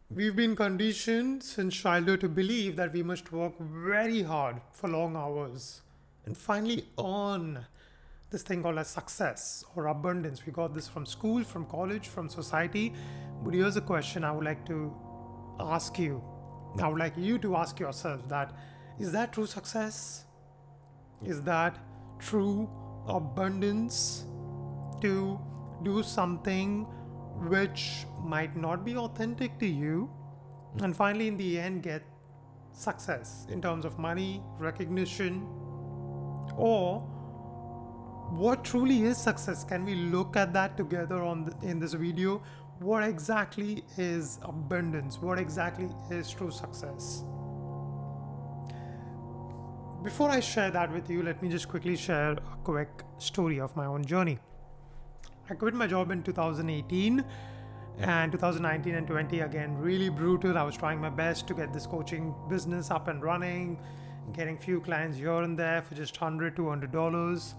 We've been conditioned since childhood to believe that we must work very hard for long hours and finally earn this thing called as success or abundance. We got this from school, from college, from society. But here's a question I would like to ask you. I would like you to ask yourself that is that true success? Is that true abundance? To do something which might not be authentic to you and finally in the end get success in terms of money, recognition, or what truly is success? Can we look at that together in this video? What exactly is abundance? What exactly is true success? Before I share that with you, let me just quickly share a quick story of my own journey. I quit my job in 2018, and 2019 and 20 again really brutal. I was trying my best to get this coaching business up and running, getting few clients here and there for just $100, $200.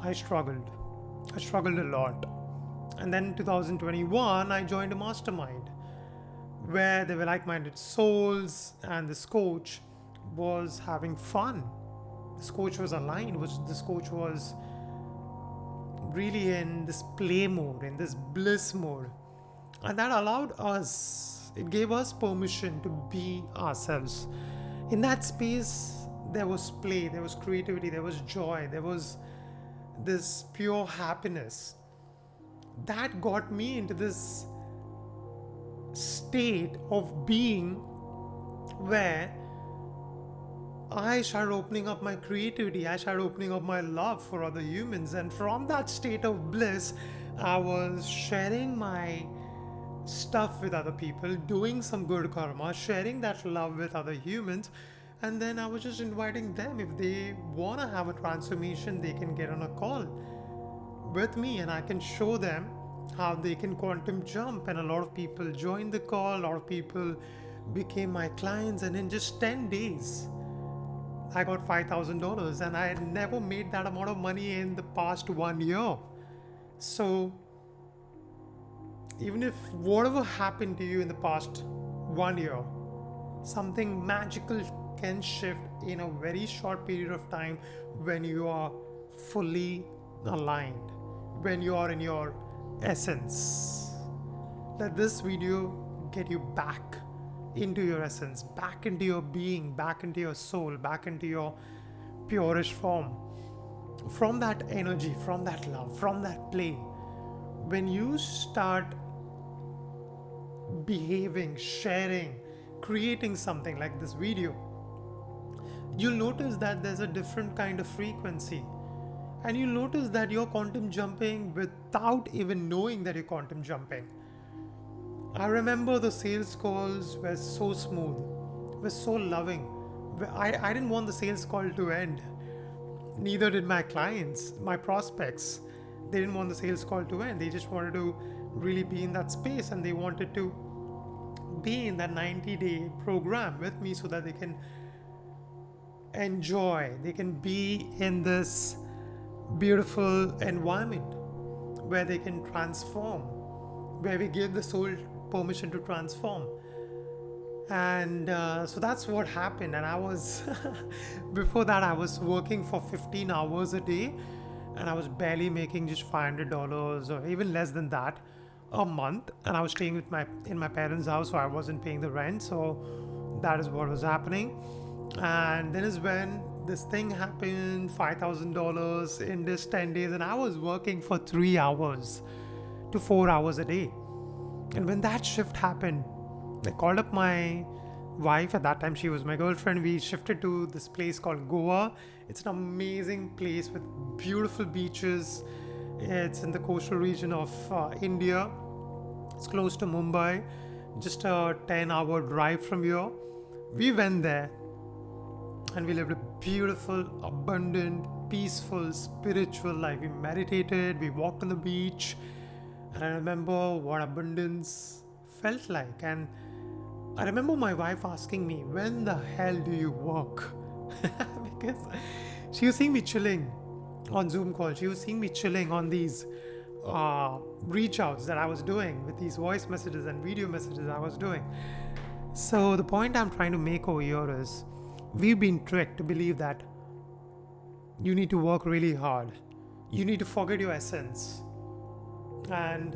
I struggled a lot. And then in 2021 I joined a mastermind where they were like-minded souls, and this coach was having fun. This coach was aligned. This coach was really in this play mode, in this bliss mode. And that allowed us, it gave us permission to be ourselves. In that space, there was play, there was creativity, there was joy, there was this pure happiness. That got me into this state of being where I started opening up my creativity. I started opening up my love for other humans. And from that state of bliss, I was sharing my stuff with other people, doing some good karma, sharing that love with other humans. And then I was just inviting them. If they want to have a transformation, they can get on a call with me and I can show them how they can quantum jump. And a lot of people joined the call, a lot of people became my clients. And in just 10 days, I got $5,000, and I had never made that amount of money in the past 1 year. So, even if whatever happened to you in the past 1 year, something magical can shift in a very short period of time when you are fully aligned, when you are in your essence. Let this video get you back into your essence, back into your being, back into your soul, back into your purest form. From that energy, from that love, from that play, when you start behaving, sharing, creating something like this video, you'll notice that there's a different kind of frequency. And you'll notice that you're quantum jumping without even knowing that you're quantum jumping. I remember the sales calls were so smooth, were so loving. I didn't want the sales call to end. Neither did my clients, my prospects. They didn't want the sales call to end. They just wanted to really be in that space, and they wanted to be in that 90-day program with me so that they can enjoy, they can be in this beautiful environment where they can transform, where we give the soul permission to transform. And so that's what happened. And I was before that I was working for 15 hours a day, and I was barely making just $500 or even less than that a month. And I was staying in my parents' house, so I wasn't paying the rent. So that is what was happening. And then is when this thing happened, $5,000 in this 10 days, and I was working for 3 hours to 4 hours a day. And when that shift happened, I called up my wife. At that time she was my girlfriend. We shifted to this place called Goa. It's an amazing place with beautiful beaches. It's in the coastal region of India. It's close to Mumbai, just a 10-hour drive from here. We went there and we lived a beautiful, abundant, peaceful, spiritual life. We meditated, we walked on the beach, and I remember what abundance felt like. And I remember my wife asking me, when the hell do you work? Because she was seeing me chilling on Zoom calls. She was seeing me chilling on these reach outs that I was doing, with these voice messages and video messages I was doing. So, the point I'm trying to make over here is we've been tricked to believe that you need to work really hard, you need to forget your essence and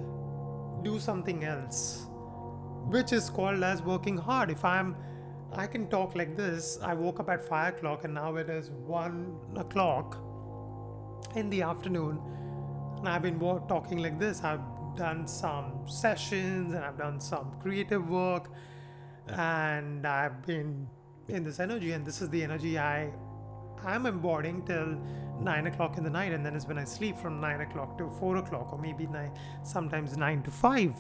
do something else, which is called as working hard. I can talk like this. I woke up at 5 o'clock and now it is 1 o'clock in the afternoon, and I've been talking like this. I've done some sessions and I've done some creative work, and I've been in this energy, and this is the energy I'm embodying till 9 o'clock in the night, and then is when I sleep from 9 o'clock to 4 o'clock, or maybe sometimes 9 to 5.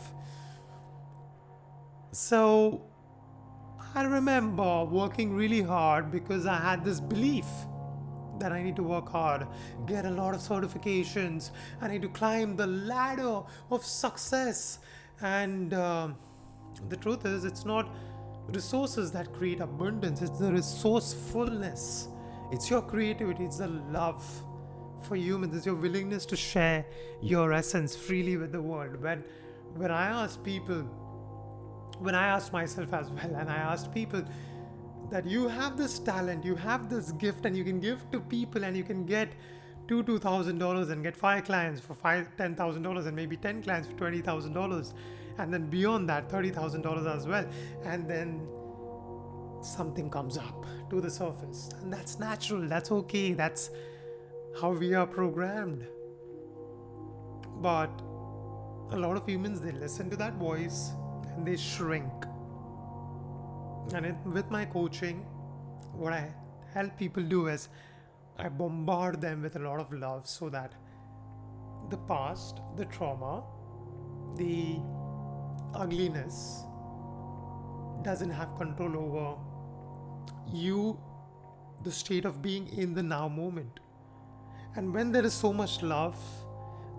So I remember working really hard because I had this belief that I need to work hard, get a lot of certifications, I need to climb the ladder of success. And the truth is, it's not resources that create abundance, it's the resourcefulness, it's your creativity, it's the love for humans, it's your willingness to share your essence freely with the world. When I ask people, when I asked myself as well, and I asked people that you have this talent, you have this gift, and you can give to people, and you can get $2,000 and get 5 clients for $10,000, and maybe 10 clients for $20,000, and then beyond that $30,000 as well, and then something comes up to the surface, and that's natural, that's okay, that's how we are programmed. But a lot of humans, they listen to that voice and they shrink. And with my coaching, what I help people do is I bombard them with a lot of love, so that the past, the trauma, the ugliness doesn't have control over you, the state of being in the now moment. And when there is so much love,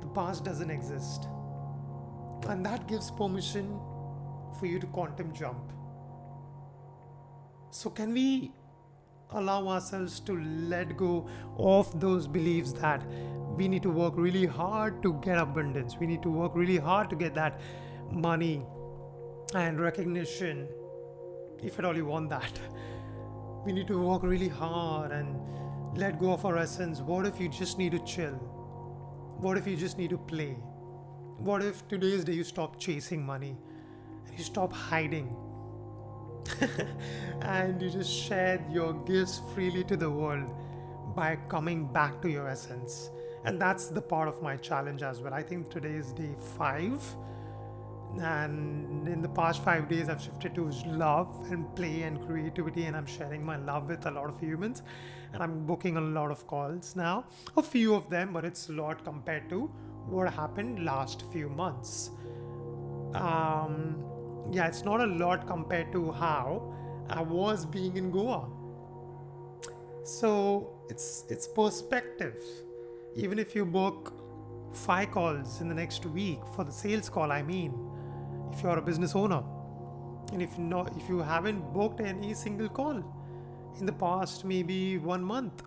the past doesn't exist. And that gives permission for you to quantum jump. So, can we allow ourselves to let go of those beliefs that we need to work really hard to get abundance, we need to work really hard to get that money and recognition, if at all you want that? We need to work really hard and let go of our essence. What if you just need to chill? What if you just need to play? What if today's day you stop chasing money and you stop hiding and you just share your gifts freely to the world by coming back to your essence? And that's the part of my challenge as well. I think today is day 5, and in the past 5 days I've shifted to love and play and creativity, and I'm sharing my love with a lot of humans, and I'm booking a lot of calls now, a few of them, but it's a lot compared to what happened last few months. It's not a lot compared to how I was being in Goa. So it's perspective. Even if you book 5 calls in the next week for the sales call, I mean, if you're a business owner, and if you haven't booked any single call in the past maybe 1 month,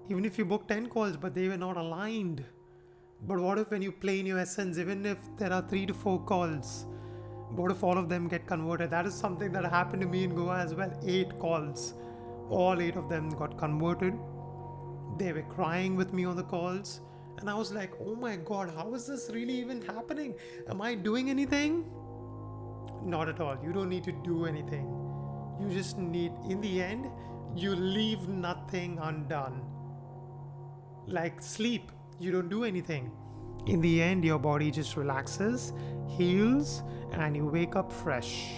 even if you booked 10 calls but they were not aligned, but what if when you play in your essence, even if there are 3 to 4 calls, what if all of them get converted? That is something that happened to me in Goa as well. 8 calls, all 8 of them got converted. They were crying with me on the calls, and I was like, oh my god, how is this really even happening? Am I doing anything? Not at all. You don't need to do anything. You just need, in the end, you leave nothing undone. Like sleep, you don't do anything. In the end, your body just relaxes, heals, and you wake up fresh.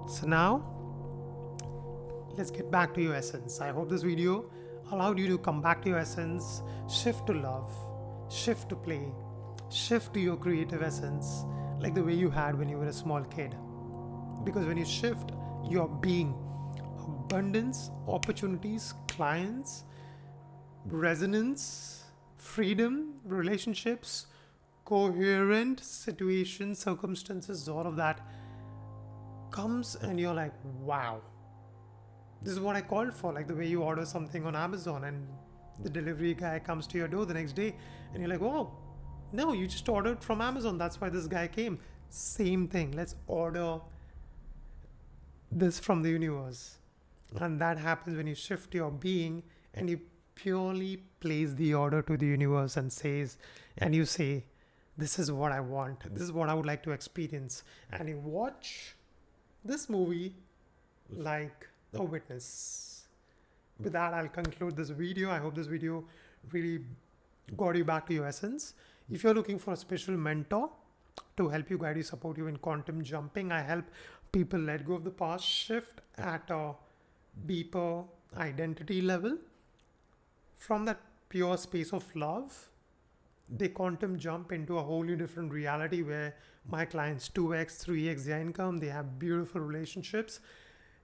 So now, let's get back to your essence. I hope this video allowed you to come back to your essence, shift to love, shift to play, shift to your creative essence, like the way you had when you were a small kid. Because when you shift, your being, abundance, opportunities, clients, resonance, freedom, relationships, coherent situations, circumstances, all of that comes, and you're like, wow, this is what I called for. Like the way you order something on Amazon and the delivery guy comes to your door the next day, and you're like, wow, No, you just ordered from Amazon. That's why this guy came. Same thing. Let's order this from the universe. And that happens when you shift your being and you purely place the order to the universe and you say, this is what I want. This is what I would like to experience. And you watch this movie like a witness. With that, I'll conclude this video. I hope this video really got you back to your essence. If you're looking for a special mentor to help you, guide you, support you in quantum jumping, I help people let go of the past, shift at a deeper identity level. From that pure space of love, they quantum jump into a wholly different reality where my clients 2x, 3x their income, they have beautiful relationships,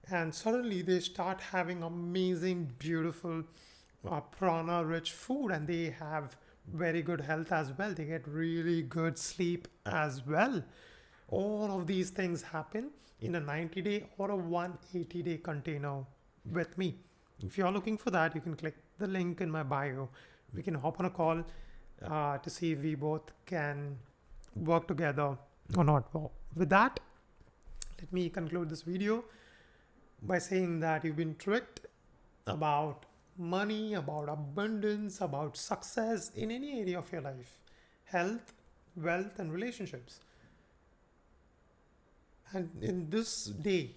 and suddenly they start having amazing, beautiful, prana rich food, and they have very good health as well. They get really good sleep as well. All of these things happen in a 90-day or a 180-day container with me. If you're looking for that, you can click the link in my bio. We can hop on a call to see if we both can work together or not. Well, with that, let me conclude this video by saying that you've been tricked about money, about abundance, about success in any area of your life, health, wealth, and relationships. And in this day,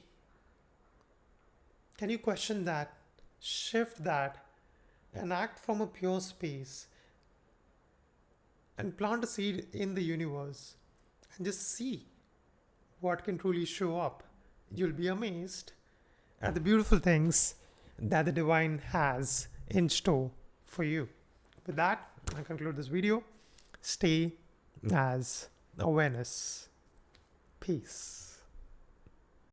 can you question that, shift that, and act from a pure space and plant a seed in the universe and just see what can truly show up? You'll be amazed at the beautiful things that the divine has in store for you. With that, I conclude this video. Stay as awareness. Peace.